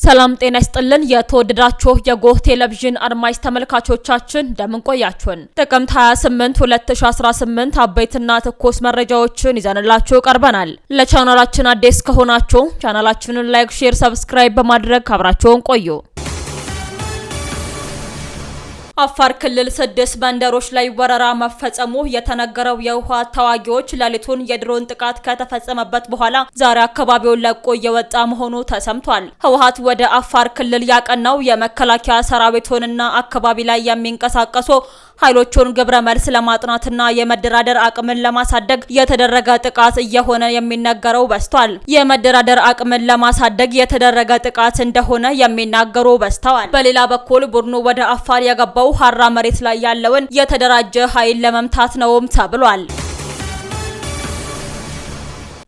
ሰላም ጤና ይስጥልን የተወደዳችሁ የጎህ ቴሌቪዥን አድማጭ ተመልካቾቻችን እንደምን ቆያችሁን? ጥቅምት 28 2018 አበይትና ትኩስ መረጃዎችን ይዘንላችሁ ቀርበናል። ለቻናላችን አዲስ ከሆናችሁ ቻናላችንን ላይክ፣ ሼር፣ ሰብስክራይብ በማድረግ አብራችሁን ቆዩ። አፋር ክልል 6 መንደሮች ላይ ወረራ መፈጸሙ የተነገረው የህወሓት ተዋጊዎች ሌሊቱን የድሮን ጥቃት ከተፈጸመበት በኋላ ዛሬ አካባቢውን ለቆ እየወጣ መሆኑ ተሰምቷል። ህወሓት ወደ አፋር ክልል ያቀናው የመከላከያ ሰራዊቱንና አካባቢ ላይ የሚንቀሳቀሱ ኃይሎቹን ግብረ መልስ ለማጥናትና የመደራደር አቅምን ለማሳደግ የተደረገ ጥቃት እየሆነ የሚነገረው በዝቷል። የመደራደር አቅምን ለማሳደግ የተደረገ ጥቃት እንደሆነ የሚናገሩ በዝተዋል። በሌላ በኩል ቡድኑ ወደ አፋር የገባው ሀራ መሬት ላይ ያለውን የተደራጀ ኃይል ለመምታት ነውም ተብሏል።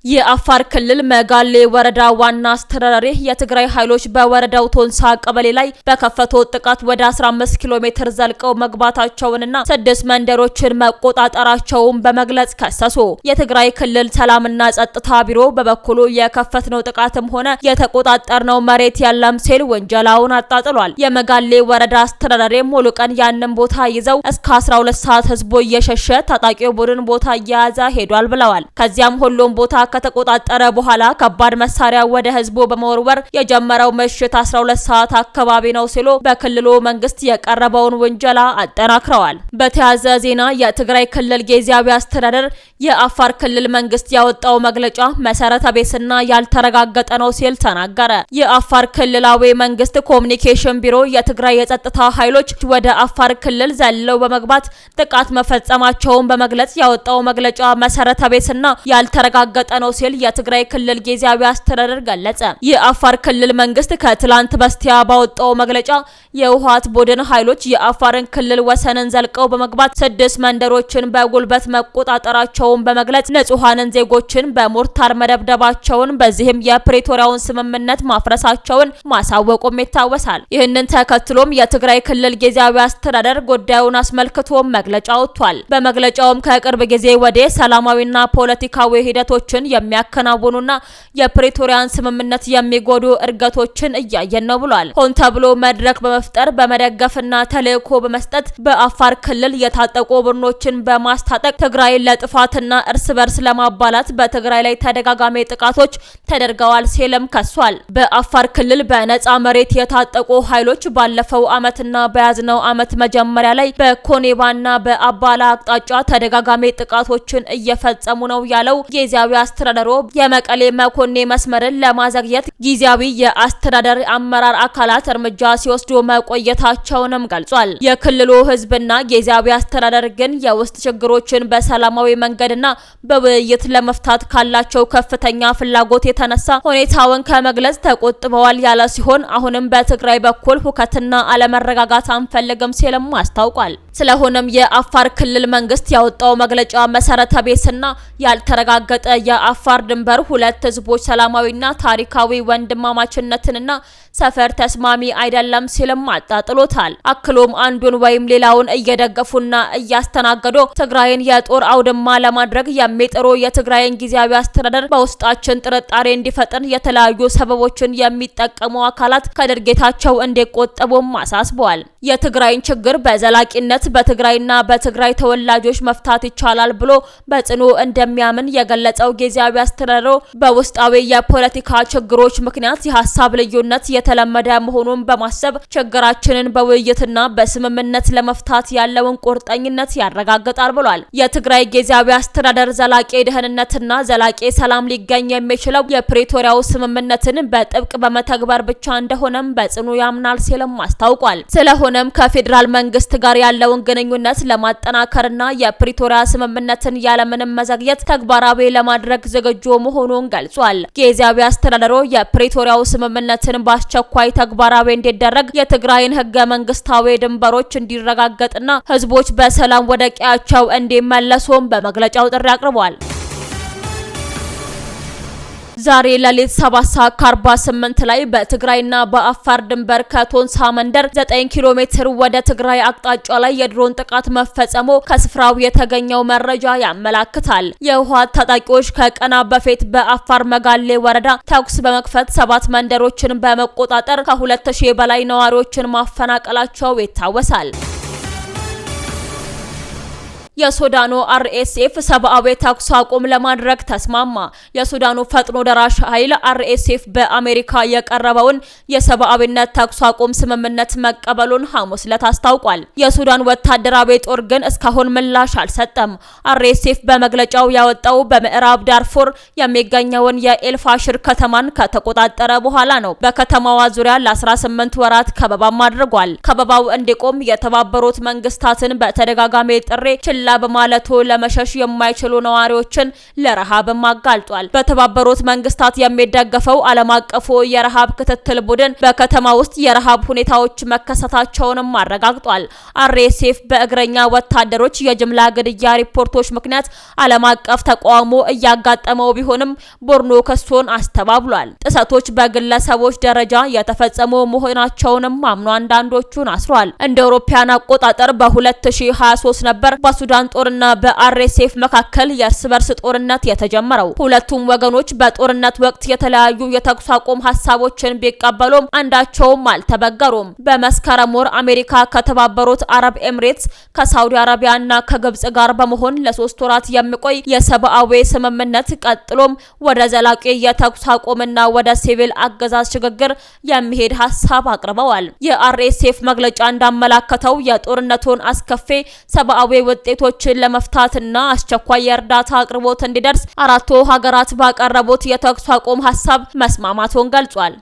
የአፋር ክልል መጋሌ ወረዳ ዋና አስተዳዳሪ የትግራይ ኃይሎች በወረዳው ቶንሳ ቀበሌ ላይ በከፈቱት ጥቃት ወደ 15 ኪሎ ሜትር ዘልቀው መግባታቸውንና 6 መንደሮችን መቆጣጠራቸውን በመግለጽ ከሰሱ። የትግራይ ክልል ሰላምና ጸጥታ ቢሮ በበኩሉ የከፈትነው ጥቃትም ሆነ የተቆጣጠርነው መሬት የለም ሲል ወንጀላውን አጣጥሏል። የመጋሌ ወረዳ አስተዳዳሪ ሙሉ ቀን ያንን ቦታ ይዘው እስከ 12 ሰዓት ህዝቡ እየሸሸ ታጣቂው ቡድን ቦታ እየያዘ ሄዷል ብለዋል። ከዚያም ሁሉም ቦታ ከተቆጣጠረ በኋላ ከባድ መሳሪያ ወደ ህዝቡ በመወርወር የጀመረው ምሽት 12 ሰዓት አካባቢ ነው ሲሉ በክልሉ መንግስት የቀረበውን ውንጀላ አጠናክረዋል። በተያያዘ ዜና የትግራይ ክልል ጊዜያዊ አስተዳደር የአፋር ክልል መንግስት ያወጣው መግለጫ መሰረተ ቢስና ያልተረጋገጠ ነው ሲል ተናገረ። የአፋር ክልላዊ መንግስት ኮሚኒኬሽን ቢሮ የትግራይ የጸጥታ ኃይሎች ወደ አፋር ክልል ዘለው በመግባት ጥቃት መፈጸማቸውን በመግለጽ ያወጣው መግለጫ መሰረተ ቢስና ያልተረጋገጠ ነው ሲል የትግራይ ክልል ጊዜያዊ አስተዳደር ገለጸ። የአፋር ክልል መንግስት ከትላንት በስቲያ ባወጣው መግለጫ የህወሓት ቡድን ኃይሎች የአፋርን ክልል ወሰንን ዘልቀው በመግባት 6 መንደሮችን በጉልበት መቆጣጠራቸውን በመግለጽ ንጹሃንን ዜጎችን በሞርታር መደብደባቸውን በዚህም የፕሪቶሪያውን ስምምነት ማፍረሳቸውን ማሳወቁም ይታወሳል። ይህንን ተከትሎም የትግራይ ክልል ጊዜያዊ አስተዳደር ጉዳዩን አስመልክቶ መግለጫ ወጥቷል። በመግለጫውም ከቅርብ ጊዜ ወዲህ ሰላማዊና ፖለቲካዊ ሂደቶችን የሚያከናውኑና የፕሪቶሪያን ስምምነት የሚጎዱ እርገቶችን እያየን ነው ብሏል። ሆን ተብሎ መድረክ በመፍጠር በመደገፍና ተልዕኮ በመስጠት በአፋር ክልል የታጠቁ ቡድኖችን በማስታጠቅ ትግራይን ለጥፋትና እርስ በርስ ለማባላት በትግራይ ላይ ተደጋጋሚ ጥቃቶች ተደርገዋል ሲልም ከሷል። በአፋር ክልል በነጻ መሬት የታጠቁ ኃይሎች ባለፈው ዓመትና በያዝነው ዓመት መጀመሪያ ላይ በኮኔባና በአባላ አቅጣጫ ተደጋጋሚ ጥቃቶችን እየፈጸሙ ነው ያለው ጊዜያዊ አስተዳደሩ የመቀሌ መኮኔ መስመርን ለማዘግየት ጊዜያዊ የአስተዳደር አመራር አካላት እርምጃ ሲወስዱ መቆየታቸውንም ገልጿል። የክልሉ ህዝብና ጊዜያዊ አስተዳደር ግን የውስጥ ችግሮችን በሰላማዊ መንገድና በውይይት ለመፍታት ካላቸው ከፍተኛ ፍላጎት የተነሳ ሁኔታውን ከመግለጽ ተቆጥበዋል ያለ ሲሆን አሁንም በትግራይ በኩል ሁከትና አለመረጋጋት አንፈልግም ሲልም አስታውቋል። ስለሆነም የአፋር ክልል መንግስት ያወጣው መግለጫ መሰረተ ቢስና ያልተረጋገጠ የአፋር ድንበር ሁለት ህዝቦች ሰላማዊና ታሪካዊ ወንድማማችነትንና ሰፈር ተስማሚ አይደለም ሲልም አጣጥሎታል። አክሎም አንዱን ወይም ሌላውን እየደገፉና እያስተናገዱ ትግራይን የጦር አውድማ ለማድረግ የሚጥሩ የትግራይን ጊዜያዊ አስተዳደር በውስጣችን ጥርጣሬ እንዲፈጥን የተለያዩ ሰበቦችን የሚጠቀሙ አካላት ከድርጊታቸው እንዲቆጠቡም አሳስበዋል። የትግራይን ችግር በዘላቂነት በትግራይና በትግራይ ተወላጆች መፍታት ይቻላል ብሎ በጽኑ እንደሚያምን የገለጸው ጊዜያዊ አስተዳደሩ በውስጣዊ የፖለቲካ ችግሮች ምክንያት የሀሳብ ልዩነት የተለመደ መሆኑን በማሰብ ችግራችንን በውይይትና በስምምነት ለመፍታት ያለውን ቁርጠኝነት ያረጋግጣል ብሏል። የትግራይ ጊዜያዊ አስተዳደር ዘላቂ ደህንነትና ዘላቂ ሰላም ሊገኝ የሚችለው የፕሪቶሪያው ስምምነትን በጥብቅ በመተግበር ብቻ እንደሆነም በጽኑ ያምናል ሲልም አስታውቋል። ስለሆነም ከፌዴራል መንግስት ጋር ያለውን ግንኙነት ለማጠናከርና የፕሪቶሪያ ስምምነትን ያለምንም መዘግየት ተግባራዊ ለማድረግ ዝግጁ መሆኑን ገልጿል። ጊዜያዊ አስተዳደሩ የፕሪቶሪያው ስምምነትን በአስቸኳይ ተግባራዊ እንዲደረግ የትግራይን ህገ መንግስታዊ ድንበሮች እንዲረጋገጥና ህዝቦች በሰላም ወደ ቀያቸው እንዲመለሱም በመግለጫው ጥሪ አቅርቧል። ዛሬ ለሊት 7:48 ላይ በትግራይና በአፋር ድንበር ከቶንሳ መንደር 9 ኪሎ ሜትር ወደ ትግራይ አቅጣጫ ላይ የድሮን ጥቃት መፈጸሙ ከስፍራው የተገኘው መረጃ ያመላክታል። የህወሓት ታጣቂዎች ከቀና በፊት በአፋር መጋሌ ወረዳ ተኩስ በመክፈት 7 መንደሮችን በመቆጣጠር ከ2000 በላይ ነዋሪዎችን ማፈናቀላቸው ይታወሳል። የሱዳኑ አርኤስኤፍ ሰብአዊ ተኩስ አቁም ለማድረግ ተስማማ። የሱዳኑ ፈጥኖ ደራሽ ኃይል አርኤስኤፍ በአሜሪካ የቀረበውን የሰብአዊነት ተኩስ አቁም ስምምነት መቀበሉን ሐሙስ ዕለት አስታውቋል። የሱዳን ወታደራዊ ጦር ግን እስካሁን ምላሽ አልሰጠም። አርኤስኤፍ በመግለጫው ያወጣው በምዕራብ ዳርፉር የሚገኘውን የኤልፋሽር ከተማን ከተቆጣጠረ በኋላ ነው። በከተማዋ ዙሪያ ለ18 ወራት ከበባም አድርጓል። ከበባው እንዲቆም የተባበሩት መንግስታትን በተደጋጋሚ ጥሪ በማለቱ ለመሸሽ የማይችሉ ነዋሪዎችን ለረሃብም አጋልጧል። በተባበሩት መንግስታት የሚደገፈው ዓለም አቀፉ የረሃብ ክትትል ቡድን በከተማ ውስጥ የረሃብ ሁኔታዎች መከሰታቸውንም አረጋግጧል። አርኤስኤፍ በእግረኛ ወታደሮች የጅምላ ግድያ ሪፖርቶች ምክንያት ዓለም አቀፍ ተቃውሞ እያጋጠመው ቢሆንም ቡድኑ ክሱን አስተባብሏል። ጥሰቶች በግለሰቦች ደረጃ የተፈጸሙ መሆናቸውንም አምኖ አንዳንዶቹን አስሯል። እንደ አውሮፓውያን አቆጣጠር በ2023 ነበር በሱዳን ጦርና በአርኤስኤፍ መካከል የእርስ በርስ ጦርነት የተጀመረው። ሁለቱም ወገኖች በጦርነት ወቅት የተለያዩ የተኩስ አቁም ሀሳቦችን ቢቀበሉም አንዳቸውም አልተበገሩም። በመስከረም ወር አሜሪካ ከተባበሩት አረብ ኤምሬትስ ከሳውዲ አረቢያና ከግብጽ ጋር በመሆን ለ3 ወራት የሚቆይ የሰብአዊ ስምምነት ቀጥሎም ወደ ዘላቂ የተኩስ አቁምና ወደ ሲቪል አገዛዝ ሽግግር የሚሄድ ሀሳብ አቅርበዋል። የአርኤስኤፍ መግለጫ እንዳመላከተው የጦርነቱን አስከፊ ሰብአዊ ውጤቶችን ለመፍታትና አስቸኳይ የእርዳታ አቅርቦት እንዲደርስ 4 ሀገራት ባቀረቡት የተኩስ አቁም ሀሳብ መስማማቱን ገልጿል።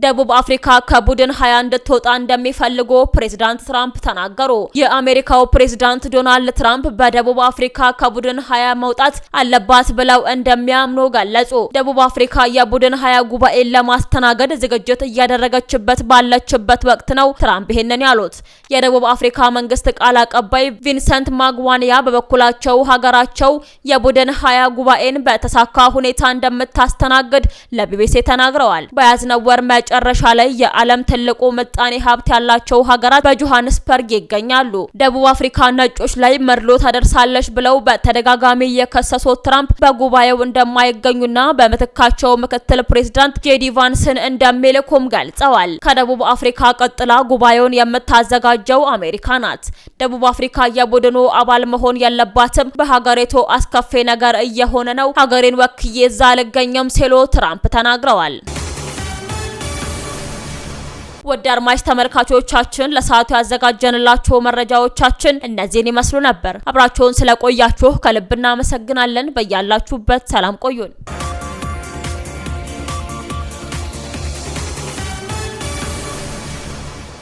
ደቡብ አፍሪካ ከቡድን 20 እንድትወጣ እንደሚፈልጉ ፕሬዝዳንት ትራምፕ ተናገሩ። የአሜሪካው ፕሬዝዳንት ዶናልድ ትራምፕ በደቡብ አፍሪካ ከቡድን 20 መውጣት አለባት ብለው እንደሚያምኑ ገለጹ። ደቡብ አፍሪካ የቡድን 20 ጉባኤን ለማስተናገድ ዝግጅት እያደረገችበት ባለችበት ወቅት ነው ትራምፕ ይህንን ያሉት። የደቡብ አፍሪካ መንግስት ቃል አቀባይ ቪንሰንት ማግዋንያ በበኩላቸው ሀገራቸው የቡድን 20 ጉባኤን በተሳካ ሁኔታ እንደምታስተናግድ ለቢቢሲ ተናግረዋል። በያዝነው ወር መጨረሻ ላይ የዓለም ትልቁ ምጣኔ ሀብት ያላቸው ሀገራት በጆሃንስበርግ ይገኛሉ። ደቡብ አፍሪካ ነጮች ላይ መድሎ ታደርሳለች ብለው በተደጋጋሚ የከሰሱት ትራምፕ በጉባኤው እንደማይገኙና በምትካቸው ምክትል ፕሬዝዳንት ጄዲ ቫንስን እንደሚልኩም ገልጸዋል። ከደቡብ አፍሪካ ቀጥላ ጉባኤውን የምታዘጋጀው አሜሪካ ናት። ደቡብ አፍሪካ የቡድኑ አባል መሆን የለባትም፣ በሀገሪቱ አስከፊ ነገር እየሆነ ነው፣ ሀገሬን ወክዬ እዛ አልገኝም ሲሉ ትራምፕ ተናግረዋል። ወደ አድማጭ ተመልካቾቻችን ለሰዓቱ ያዘጋጀንላችሁ መረጃዎቻችን እነዚህን ይመስሉ ነበር። አብራችሁን ስለቆያችሁ ከልብ እናመሰግናለን። በያላችሁበት ሰላም ቆዩን።